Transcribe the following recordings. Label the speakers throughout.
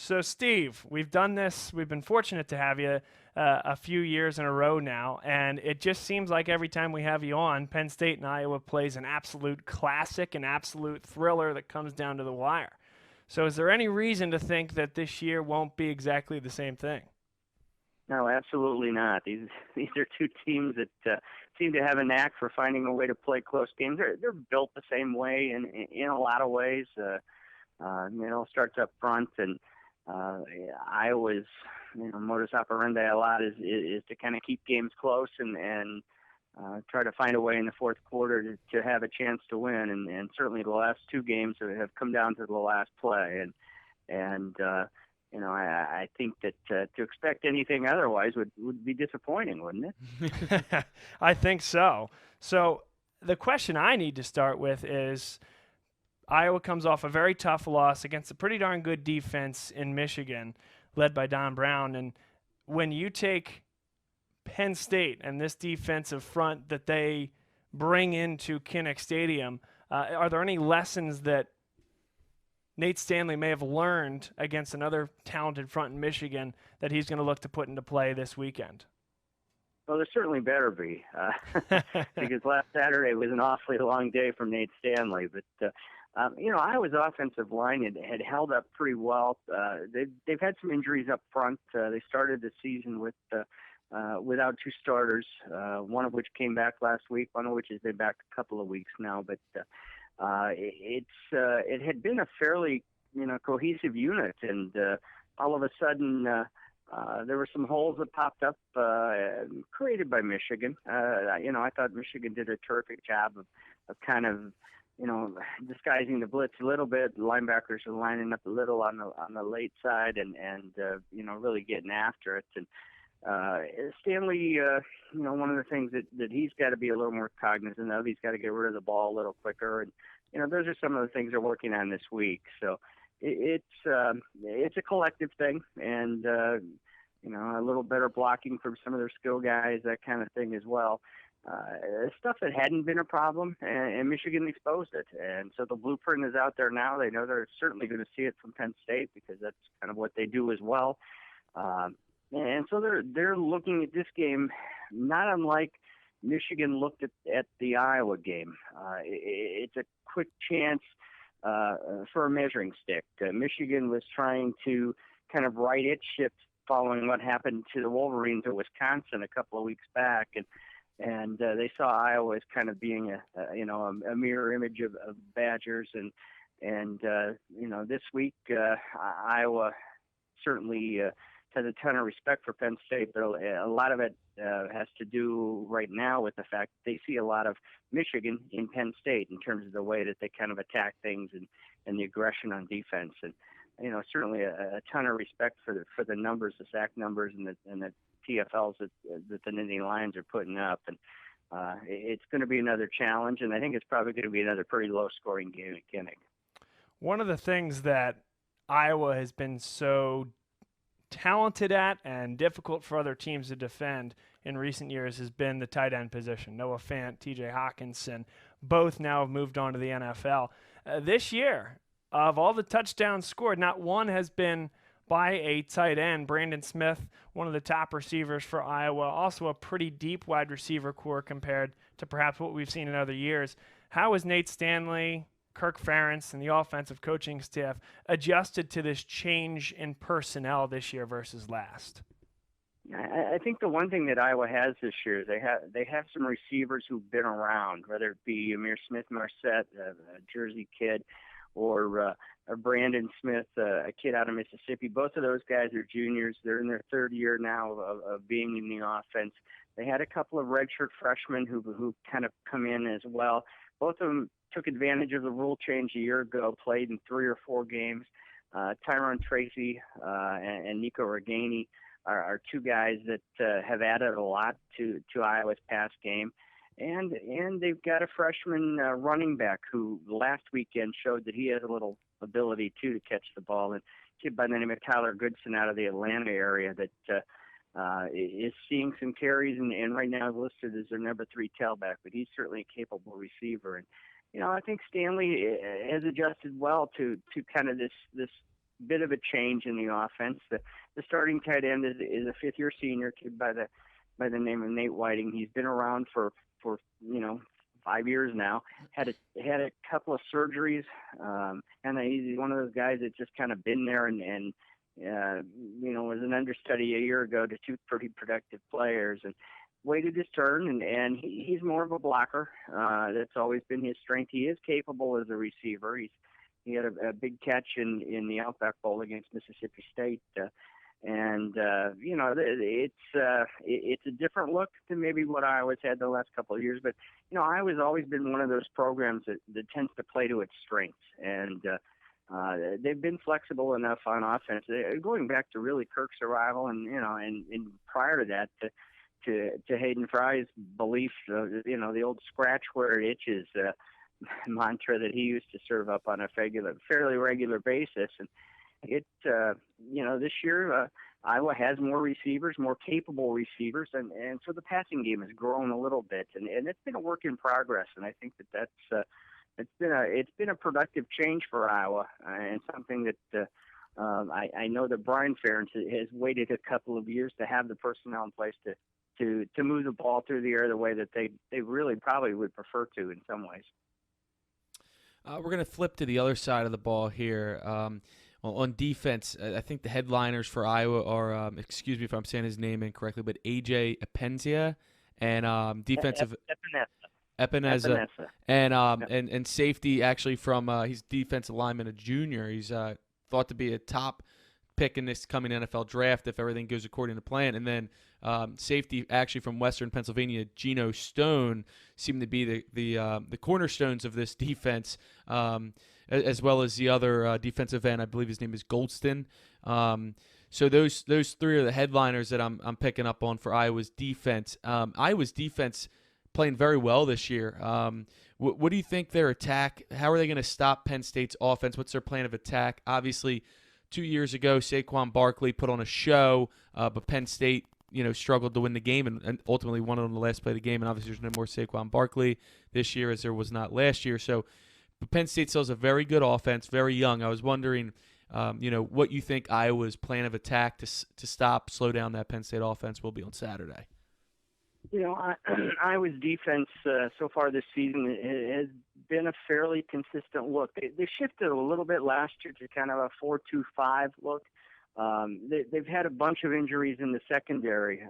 Speaker 1: So, Steve, we've done this. We've been fortunate to have you a few years in a row now, and it just seems like every time we have you on, Penn State and Iowa plays an absolute classic, an absolute thriller that comes down to the wire. So, is there any reason to think that this year won't be exactly the same thing?
Speaker 2: No, absolutely not. These these are two teams that seem to have a knack for finding a way to play close games. They're built the same way in a lot of ways. Starts up front, and uh, Iowa's modus operandi a lot is to kind of keep games close and try to find a way in the fourth quarter to have a chance to win. And certainly the last two games have come down to the last play. I think that to expect anything otherwise would be disappointing, wouldn't it?
Speaker 1: I think so. So, the question I need to start with is Iowa comes off a very tough loss against a pretty darn good defense in Michigan, led by Don Brown. And when you take Penn State and this defensive front that they bring into Kinnick Stadium, are there any lessons that Nate Stanley may have learned against another talented front in Michigan that he's going to look to put into play this weekend?
Speaker 2: Well, there certainly better be, because last Saturday was an awfully long day from Nate Stanley. But Iowa's offensive line had held up pretty well. They've had some injuries up front. They started the season without two starters, one of which came back last week, one of which has been back a couple of weeks now. But it had been a fairly cohesive unit, and all of a sudden there were some holes that popped up created by Michigan. I thought Michigan did a terrific job of kind of disguising the blitz a little bit. The linebackers are lining up a little on the late side and really getting after it. And Stanley, one of the things that he's got to be a little more cognizant of, he's got to get rid of the ball a little quicker. And, those are some of the things they're working on this week. So it's a collective thing, and, a little better blocking from some of their skill guys, that kind of thing as well. Stuff that hadn't been a problem, and Michigan exposed it. And so the blueprint is out there now. They know they're certainly going to see it from Penn State because that's kind of what they do as well. And so they're looking at this game not unlike Michigan looked at the Iowa game. It's a quick chance for a measuring stick. Michigan was trying to kind of right its ship following what happened to the Wolverines at Wisconsin a couple of weeks back, and they saw Iowa as kind of being a mirror image of Badgers, and this week Iowa certainly has a ton of respect for Penn State, but a lot of it has to do right now with the fact that they see a lot of Michigan in Penn State in terms of the way that they kind of attack things and the aggression on defense. And certainly a ton of respect for the numbers, the sack numbers, and the TFLs that the Nittany Lions are putting up. And it's going to be another challenge, and I think it's probably going to be another pretty low-scoring game at Kinnick.
Speaker 1: One of the things that Iowa has been so talented at and difficult for other teams to defend in recent years has been the tight end position. Noah Fant, TJ Hawkinson, both now have moved on to the NFL. This year, of all the touchdowns scored, not one has been by a tight end. Brandon Smith, one of the top receivers for Iowa, also a pretty deep wide receiver core compared to perhaps what we've seen in other years. How is Nate Stanley, Kirk Ferentz, and the offensive coaching staff adjusted to this change in personnel this year versus last?
Speaker 2: I think the one thing that Iowa has this year, they have some receivers who've been around, whether it be Amir Smith-Marset, a Jersey kid, or Brandon Smith, a kid out of Mississippi. Both of those guys are juniors. They're in their third year now of being in the offense. They had a couple of redshirt freshmen who kind of come in as well. Both of them took advantage of the rule change a year ago, played in 3 or 4 games. Tyrone Tracy and Nico Reganey are two guys that have added a lot to Iowa's pass game. And they've got a freshman running back who last weekend showed that he has a little ability, too, to catch the ball. And a kid by the name of Tyler Goodson out of the Atlanta area that is seeing some carries and right now is listed as their number 3 tailback, but he's certainly a capable receiver. And I think Stanley has adjusted well to kind of this bit of a change in the offense. The starting tight end is a fifth-year senior kid by the name of Nate Whiting. He's been around for 5 years now. Had a couple of surgeries, and he's one of those guys that's just kind of been there and was an understudy a year ago to two pretty productive players, and waited his turn, and he's more of a blocker. That's always been his strength. He is capable as a receiver. He had a big catch in the Outback Bowl against Mississippi State, it's a different look than maybe what Iowa's had the last couple of years. But Iowa's always been one of those programs that tends to play to its strengths, and they've bbeen flexible enough on offense. Going back to really Kirk's arrival, and prior to that, to Hayden Fry's belief, the old scratch where it itches mantra that he used to serve up on a fairly regular basis. And this year Iowa has more receivers, more capable receivers, and so the passing game has grown a little bit, and it's been a work in progress. And I think that's it's been a productive change for Iowa, and something that I know that Brian Ferentz has waited a couple of years to have the personnel in place to move the ball through the air the way that they really probably would prefer to in some ways.
Speaker 3: We're going to flip to the other side of the ball here. On defense, I think the headliners for Iowa are, excuse me if I'm saying his name incorrectly, but A.J. Epenzia and defensive Epineza, and safety actually from he's defensive lineman, a junior. He's thought to be a top pick in this coming NFL draft if everything goes according to plan. And then safety actually from Western Pennsylvania, Geno Stone, seem to be the cornerstones of this defense, as well as the other defensive end. I believe his name is Goldston. So those three are the headliners that I'm picking up on for Iowa's defense. Iowa's defense playing very well this year. What do you think their attack? How are they going to stop Penn State's offense? What's their plan of attack? Obviously, 2 years ago, Saquon Barkley put on a show, but Penn State, struggled to win the game and ultimately won it on the last play of the game. And obviously, there's no more Saquon Barkley this year as there was not last year. So, but Penn State still has a very good offense, very young. I was wondering, what you think Iowa's plan of attack to slow down that Penn State offense will be on Saturday.
Speaker 2: Iowa's defense so far this season has been a fairly consistent look. They shifted a little bit last year to kind of a 4-2-5 look. They've had a bunch of injuries in the secondary.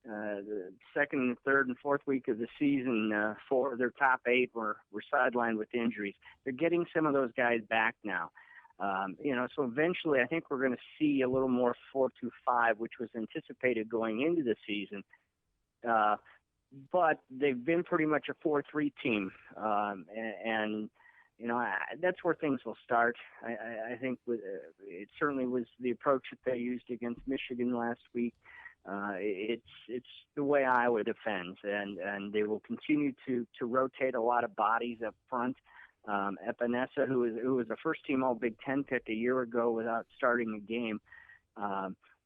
Speaker 2: The second, and third, and fourth week of the season, four of their top 8 were sidelined with injuries. They're getting some of those guys back now. So eventually I think we're going to see a little more 4-2-5, which was anticipated going into the season. But they've been pretty much a 4-3 team, and that's where things will start. I think it certainly was the approach that they used against Michigan last week. It's the way Iowa defends, and they will continue to rotate a lot of bodies up front. Epineza, who was a first-team All-Big Ten pick a year ago without starting a game,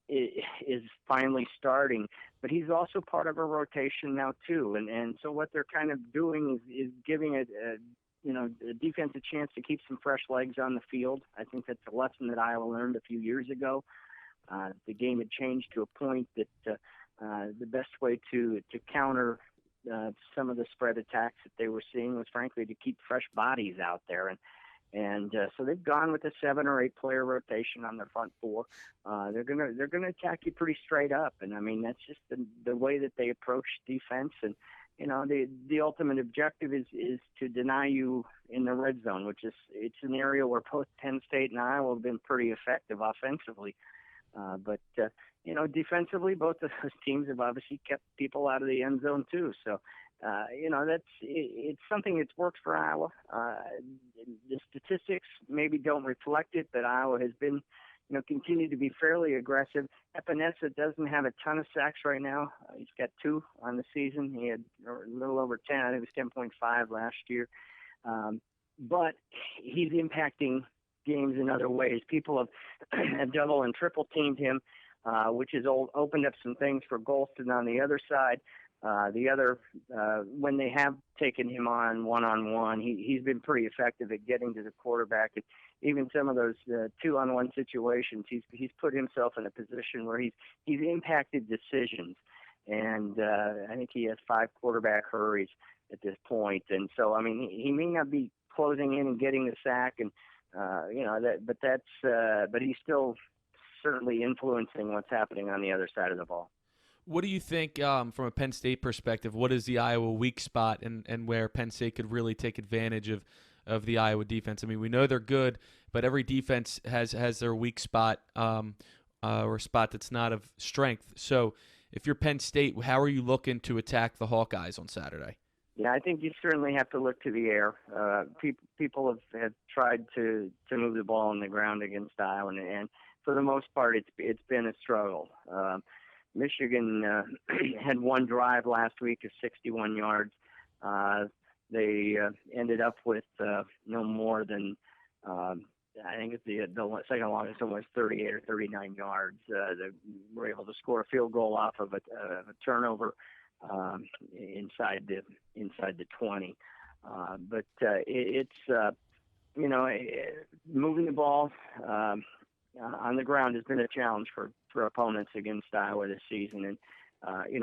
Speaker 2: is finally starting, but he's also part of a rotation now too. And so what they're kind of doing is giving a defense a chance to keep some fresh legs on the field. I think that's a lesson that Iowa learned a few years ago. The game had changed to a point that the best way to counter some of the spread attacks that they were seeing was frankly to keep fresh bodies out there. And so they've gone with a 7 or 8 player rotation on their front four. They're gonna attack you pretty straight up, and I mean that's just the way that they approach defense. And the ultimate objective is to deny you in the red zone, which is it's an area where both Penn State and Iowa have been pretty effective offensively. But defensively, both of those teams have obviously kept people out of the end zone too. So. It's something that's worked for Iowa. The statistics maybe don't reflect it, but Iowa has been, continued to be fairly aggressive. Epineza doesn't have a ton of sacks right now. He's got 2 on the season. He had a little over 10. I think it was 10.5 last year. But he's impacting games in other ways. People have double and triple teamed him, which has opened up some things for Golston on the other side. The other, when they have taken him on one-on-one, he's been pretty effective at getting to the quarterback. And even some of those two-on-one situations, he's put himself in a position where he's impacted decisions. And I think he has 5 quarterback hurries at this point. And so, I mean, he may not be closing in and getting the sack, and but he's still certainly influencing what's happening on the other side of the ball.
Speaker 3: What do you think from a Penn State perspective? What is the Iowa weak spot and where Penn State could really take advantage of the Iowa defense? I mean, we know they're good, but every defense has their weak spot or a spot that's not of strength. So if you're Penn State, how are you looking to attack the Hawkeyes on Saturday?
Speaker 2: Yeah, I think you certainly have to look to the air. People have tried to move the ball on the ground against Iowa, and for the most part, it's been a struggle. Michigan had one drive last week of 61 yards. They ended up with no more than, I think it's the second longest one was 38 or 39 yards. They were able to score a field goal off of a turnover inside the 20. But it's moving the ball on the ground has been a challenge for opponents against Iowa this season. And,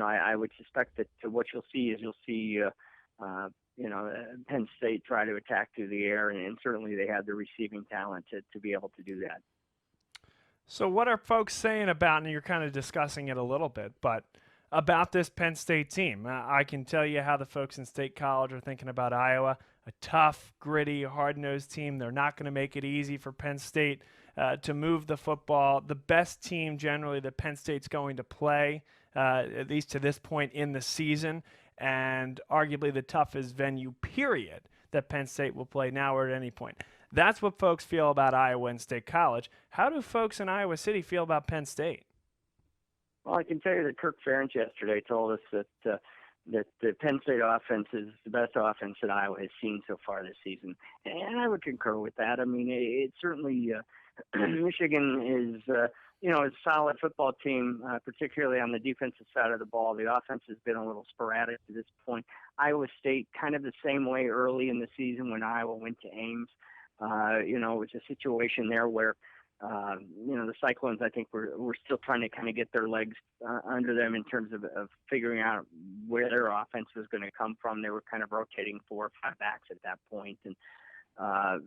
Speaker 2: I would suspect that what you'll see Penn State try to attack through the air, and certainly they have the receiving talent to be able to do that.
Speaker 1: So what are folks saying about, and you're kind of discussing it a little bit, but about this Penn State team? I can tell you how the folks in State College are thinking about Iowa, a tough, gritty, hard-nosed team. They're not going to make it easy for Penn State to move the football. The best team generally that Penn State's going to play, at least to this point in the season, and arguably the toughest venue, period, that Penn State will play now or at any point. That's what folks feel about Iowa and State College. How do folks in Iowa City feel about Penn State?
Speaker 2: Well, I can tell you that Kirk Ferentz yesterday told us that the Penn State offense is the best offense that Iowa has seen so far this season, and I would concur with that. I mean, it certainly Michigan is a solid football team, particularly on the defensive side of the ball. The offense has been a little sporadic to this point. Iowa State kind of the same way early in the season when Iowa went to Ames. It was a situation there where the Cyclones, I think, were still trying to kind of get their legs under them in terms of figuring out where their offense was going to come from. They were kind of rotating 4 or 5 backs at that point, and I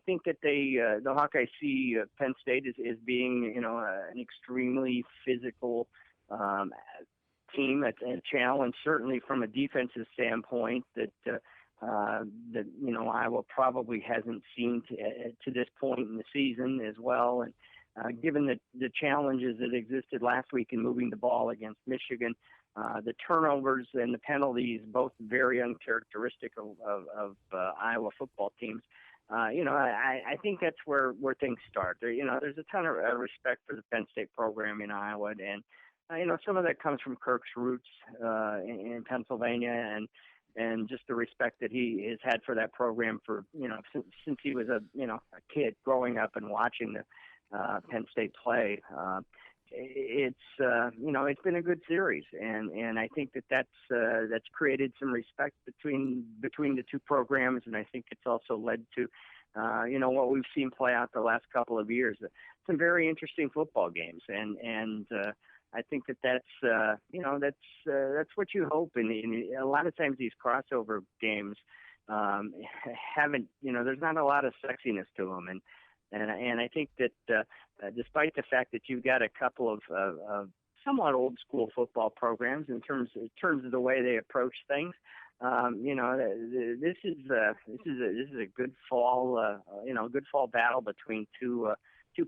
Speaker 2: think that the Hawkeyes see Penn State as being an extremely physical team. That's a challenge, certainly from a defensive standpoint that Iowa probably hasn't seen to this point in the season as well. And given the challenges that existed last week in moving the ball against Michigan, the turnovers and the penalties, both very uncharacteristic of Iowa football teams. I think that's where things start. There's a ton of respect for the Penn State program in Iowa, and some of that comes from Kirk's roots in Pennsylvania, and just the respect that he has had for that program for since he was a kid growing up and watching the Penn State play. It's been a good series, and I think that's created some respect between the two programs, and I think it's also led to what we've seen play out the last couple of years, some very interesting football games, and I think that's what you hope, and a lot of times these crossover games haven't there's not a lot of sexiness to them, and I think that despite the fact that you've got a couple of somewhat old school football programs in terms of the way they approach things, this is a good fall good fall battle between two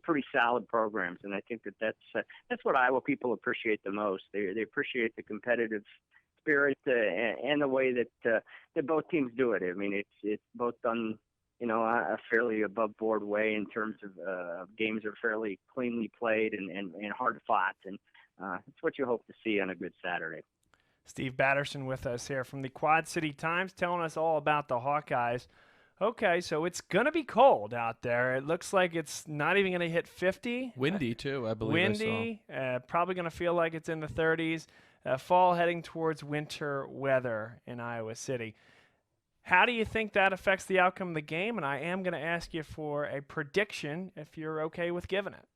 Speaker 2: pretty solid programs, and I think that's what Iowa people appreciate the most. They appreciate the competitive spirit and the way that both teams do it. I mean, it's both done a fairly above board way in terms of games are fairly cleanly played and hard fought, and it's what you hope to see on a good Saturday.
Speaker 1: Steve Batterson with us here from the Quad City Times, telling us all about the Hawkeyes. Okay, so it's going to be cold out there. It looks like it's not even going to hit 50.
Speaker 3: Windy, too, I believe.
Speaker 1: Windy, probably going to feel like it's in the 30s. fall heading towards winter weather in Iowa City. How do you think that affects the outcome of the game? And I am going to ask you for a prediction if you're okay with giving it.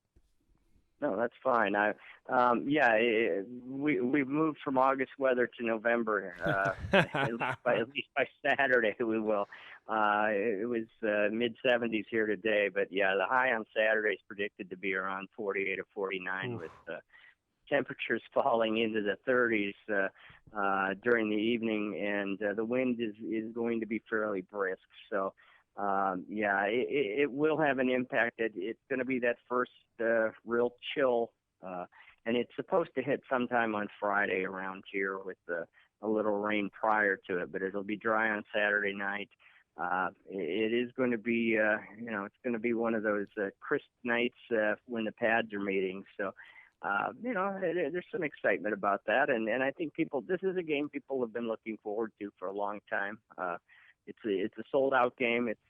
Speaker 2: No, that's fine. We've moved from August weather to November. At least by Saturday, we will. It was mid 70s here today, but yeah, the high on Saturday is predicted to be around 48 or 49, with temperatures falling into the 30s during the evening, and the wind is going to be fairly brisk. So. It will have an impact. It's going to be that first real chill, and it's supposed to hit sometime on Friday around here with a little rain prior to it, but it'll be dry on Saturday night. It is going to be, it's going to be one of those crisp nights when the pads are meeting. So, there's some excitement about that, and I think this is a game people have been looking forward to for a long time. It's a sold out game. It's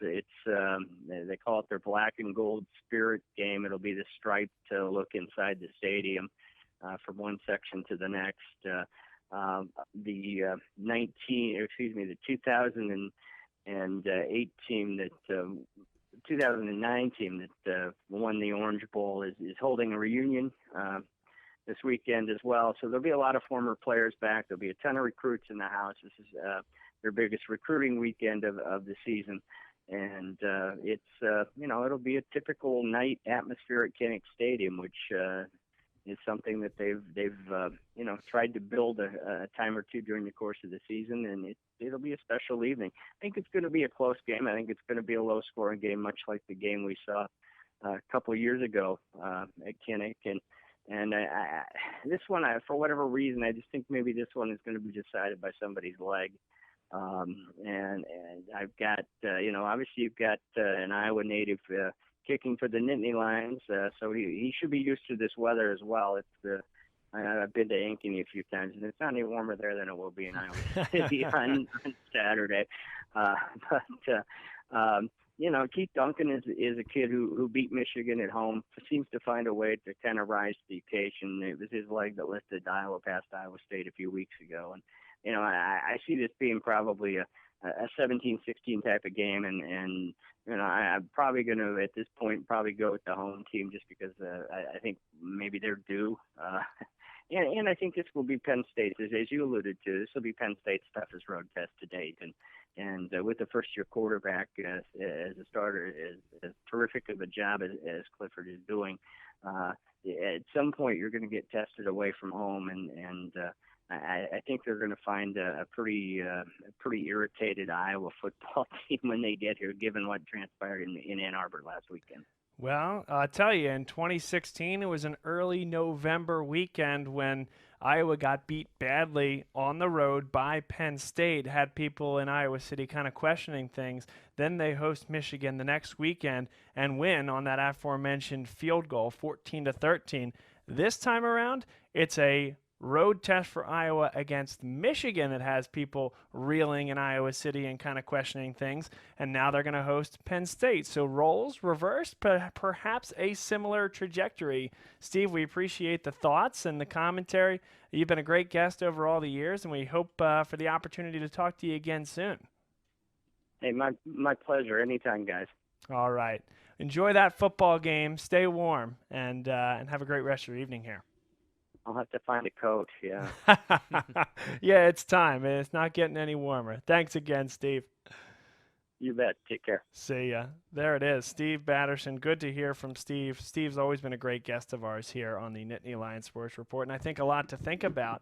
Speaker 2: they call it their black and gold spirit game. It'll be the striped look inside the stadium from one section to the next. The 2008 team 2009 team that won the Orange Bowl is holding a reunion this weekend as well. So there'll be a lot of former players back. There'll be a ton of recruits in the house. This is their biggest recruiting weekend of the season, and it'll be a typical night atmosphere at Kinnick Stadium, which is something that they've tried to build a time or two during the course of the season, and it'll be a special evening. I think it's going to be a close game. I think it's going to be a low-scoring game, much like the game we saw a couple of years ago at Kinnick, and this one, for whatever reason, I just think maybe this one is going to be decided by somebody's leg. And I've got, obviously you've got an Iowa native kicking for the Nittany Lions, so he should be used to this weather as well. I've been to Ankeny a few times, and it's not any warmer there than it will be in Iowa City on Saturday. Keith Duncan is a kid who beat Michigan at home, seems to find a way to kind of rise to the occasion. It was his leg that lifted Iowa past Iowa State a few weeks ago, and I see this being probably a 17-16 type of game, and I'm probably going to, at this point, probably go with the home team just because I think maybe they're due. And I think this will be Penn State's, as you alluded to, this will be Penn State's toughest road test to date. And with the first-year quarterback as a starter, as terrific of a job as Clifford is doing, at some point you're going to get tested away from home, and I think they're going to find a pretty irritated Iowa football team when they get here, given what transpired in Ann Arbor last weekend.
Speaker 1: Well, I'll tell you, in 2016, it was an early November weekend when Iowa got beat badly on the road by Penn State, had people in Iowa City kind of questioning things. Then they host Michigan the next weekend and win on that aforementioned field goal, 14-13. This time around, it's a road test for Iowa against Michigan that has people reeling in Iowa City and kind of questioning things, and now they're going to host Penn State. So roles reversed, but perhaps a similar trajectory. Steve, we appreciate the thoughts and the commentary. You've been a great guest over all the years, and we hope for the opportunity to talk to you again soon.
Speaker 2: Hey, my pleasure. Anytime, guys.
Speaker 1: All right. Enjoy that football game. Stay warm, and have a great rest of your evening here.
Speaker 2: I'll have to find a coat, yeah.
Speaker 1: Yeah, it's time. It's not getting any warmer. Thanks again, Steve.
Speaker 2: You bet. Take care.
Speaker 1: See ya. There it is. Steve Batterson. Good to hear from Steve. Steve's always been a great guest of ours here on the Nittany Lions Sports Report, and I think a lot to think about.